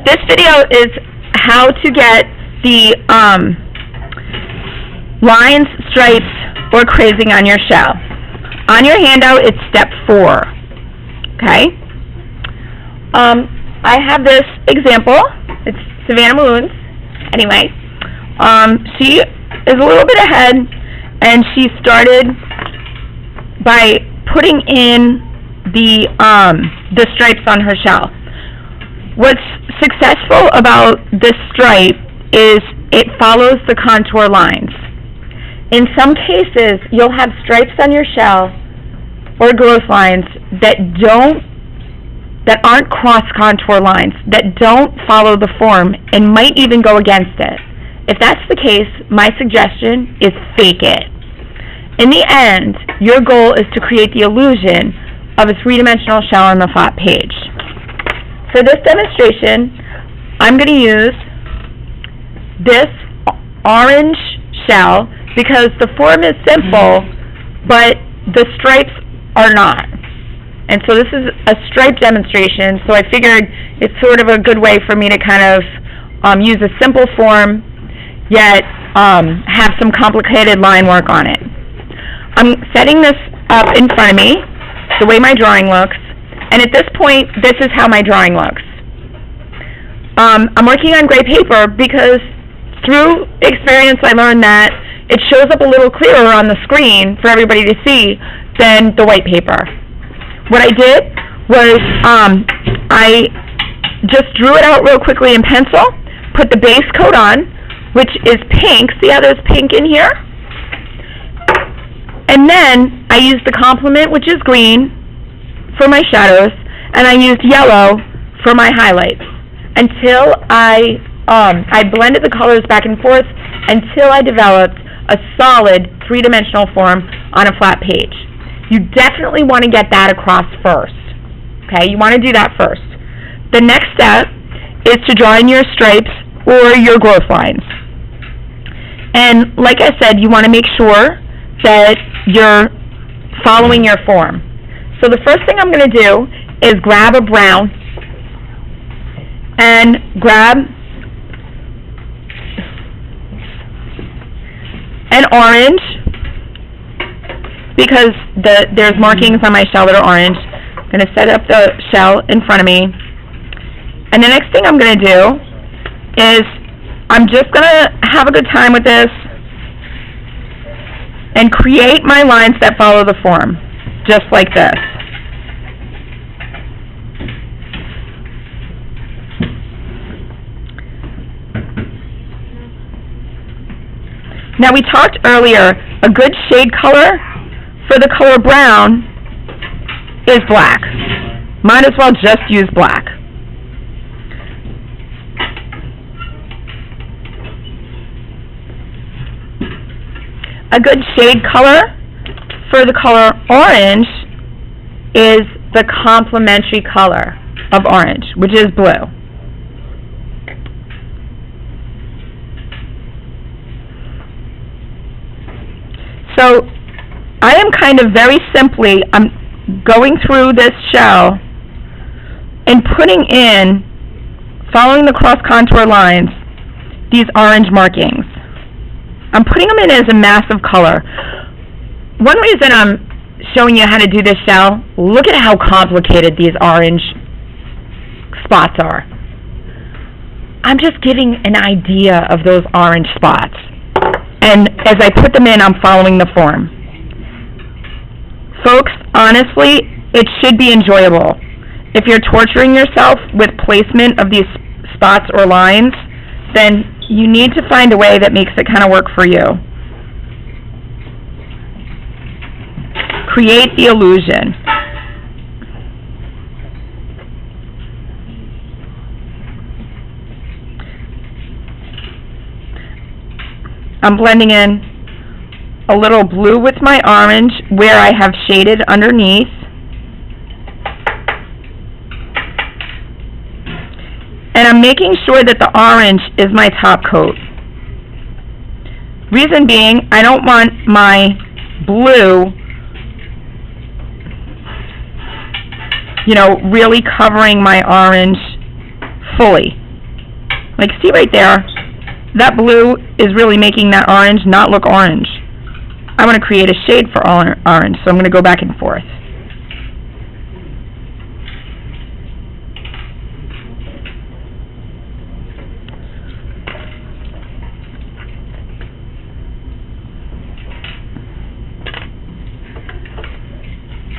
this video is how to get the lines, stripes, or crazing on your shell. On your handout, it's step 4. Okay? I have this example. It's Savannah Maroons. Anyway, she is a little bit ahead, and she started by putting in the stripes on her shell. What's successful about this stripe is it follows the contour lines. In some cases, you'll have stripes on your shell or growth lines that aren't cross contour lines, that don't follow the form and might even go against it. If that's the case, my suggestion is fake it. In the end, your goal is to create the illusion of a three-dimensional shell on the flat page. For this demonstration, I'm going to use this orange shell because the form is simple, but the stripes are not. And so this is a stripe demonstration, so I figured it's sort of a good way for me to kind of use a simple form, yet have some complicated line work on it. I'm setting this up in front of me, the way my drawing looks, and at this point, this is how my drawing looks. I'm working on gray paper because through experience I learned that it shows up a little clearer on the screen for everybody to see than the white paper. What I did was I just drew it out real quickly in pencil, put the base coat on, which is pink. See how there's pink in here? And then I used the complement, which is green, for my shadows, and I used yellow for my highlights until I blended the colors back and forth until I developed a solid three-dimensional form on a flat page. You definitely want to get that across first. Okay, you want to do that first. The next step is to draw in your stripes or your growth lines. And like I said, you want to make sure that you're following your form. So the first thing I'm going to do is grab a brown and grab an orange, because there's markings on my shell that are orange. I'm going to set up the shell in front of me. And the next thing I'm going to do is I'm just going to have a good time with this and create my lines that follow the form, just like this. Now we talked earlier, a good shade color for the color brown is black. Might as well just use black. A good shade color for the color orange is the complementary color of orange, which is blue. So I am kind of very simply, I'm going through this shell and putting in, following the cross contour lines, these orange markings. I'm putting them in as a mass of color. One reason I'm showing you how to do this shell, look at how complicated these orange spots are. I'm just giving an idea of those orange spots. And as I put them in, I'm following the form. Folks, honestly, it should be enjoyable. If you're torturing yourself with placement of these spots or lines, then you need to find a way that makes it kind of work for you. Create the illusion. I'm blending in a little blue with my orange where I have shaded underneath. And I'm making sure that the orange is my top coat. Reason being, I don't want my blue, really covering my orange fully. Like, see right there, that blue is really making that orange not look orange. I want to create a shade for orange, so I'm going to go back and forth.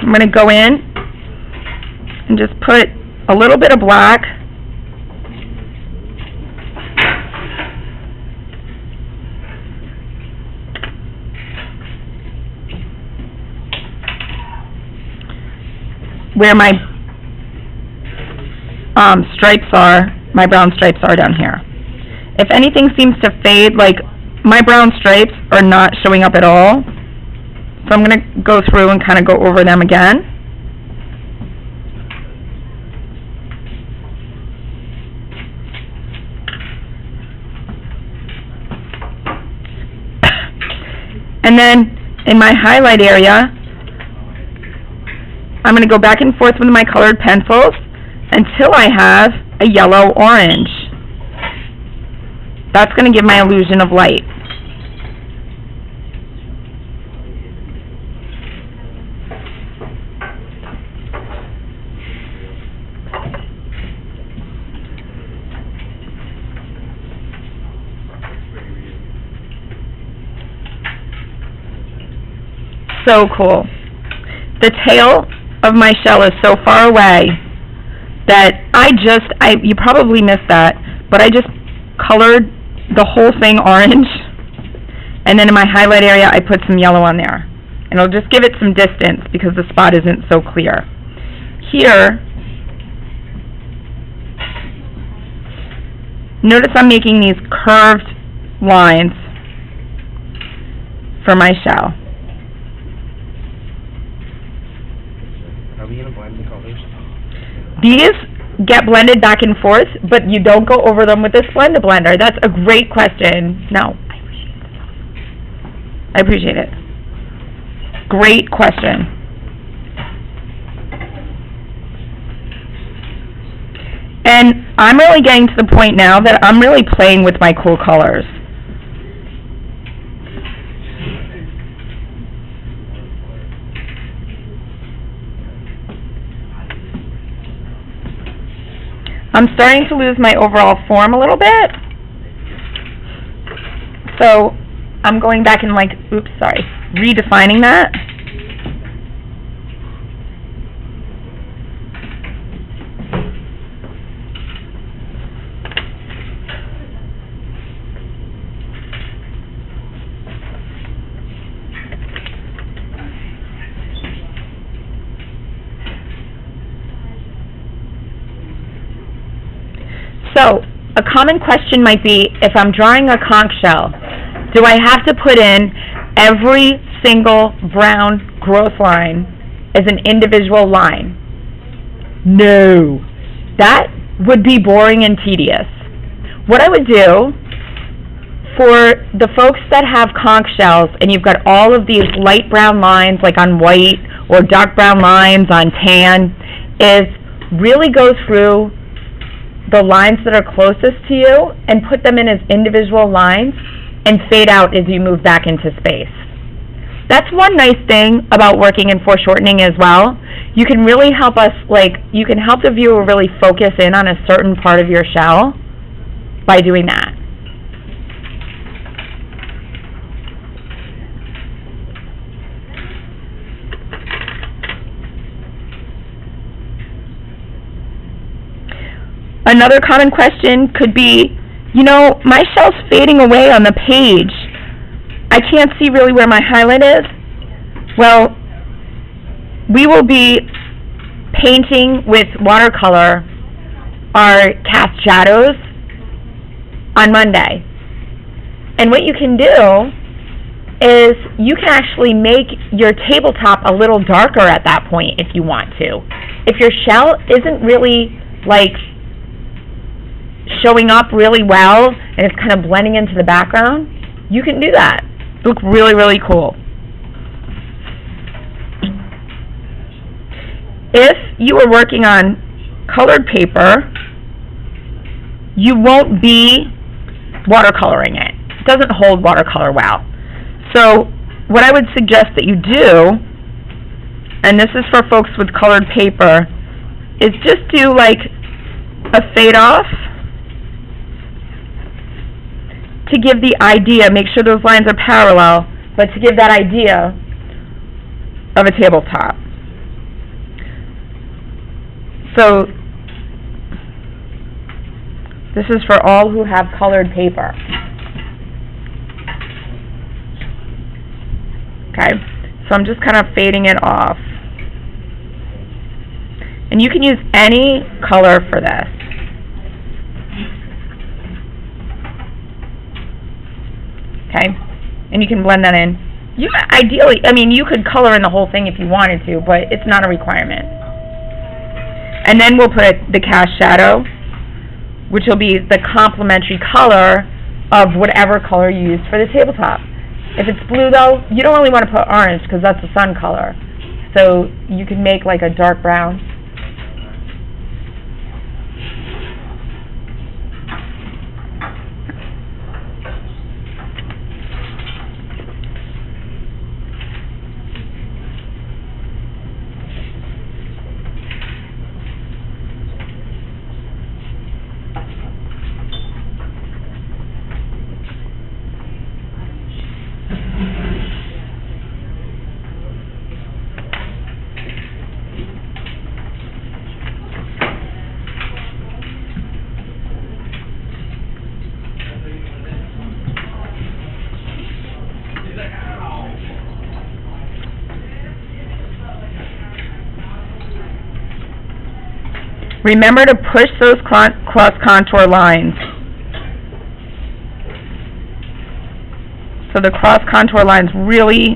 I'm going to go in and just put a little bit of black. Where my stripes are, my brown stripes are down here. If anything seems to fade, like my brown stripes are not showing up at all, so I'm going to go through and kind of go over them again. And then in my highlight area, I'm going to go back and forth with my colored pencils until I have a yellow-orange. That's going to give my illusion of light. So cool. The tail of my shell is so far away that you probably missed that, but I just colored the whole thing orange, and then in my highlight area I put some yellow on there, and I'll just give it some distance because the spot isn't so clear. Here, notice I'm making these curved lines for my shell. Are we going to blend the colors? These get blended back and forth, but you don't go over them with this blender. That's a great question. No, I appreciate it. Great question. And I'm really getting to the point now that I'm really playing with my cool colors. I'm starting to lose my overall form a little bit. So I'm going back and redefining that. So, a common question might be, if I'm drawing a conch shell, do I have to put in every single brown growth line as an individual line? No. That would be boring and tedious. What I would do, for the folks that have conch shells, and you've got all of these light brown lines, like on white, or dark brown lines on tan, is really go through the lines that are closest to you and put them in as individual lines and fade out as you move back into space. That's one nice thing about working in foreshortening as well. You can really help you can help the viewer really focus in on a certain part of your shell by doing that. Another common question could be, my shell's fading away on the page. I can't see really where my highlight is. Well, we will be painting with watercolor our cast shadows on Monday. And what you can do is you can actually make your tabletop a little darker at that point if you want to. If your shell isn't really showing up really well and it's kind of blending into the background, you can do that. Look really, really cool. If you were working on colored paper, you won't be watercoloring it. It doesn't hold watercolor well. So what I would suggest that you do, and this is for folks with colored paper, is just do like a fade off to give the idea, make sure those lines are parallel, but to give that idea of a tabletop. So this is for all who have colored paper. Okay, so I'm just kind of fading it off. And you can use any color for this. Okay, and you can blend that in. You ideally, I mean, you could color in the whole thing if you wanted to, but it's not a requirement. And then we'll put the cast shadow, which will be the complementary color of whatever color you use for the tabletop. If it's blue, though, you don't really want to put orange because that's the sun color. So you can make like a dark brown. Remember to push those cross contour lines. So the cross contour lines really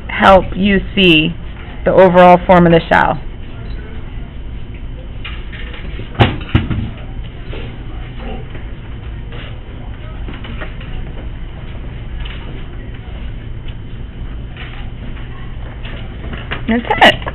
help you see the overall form of the shell. That's it.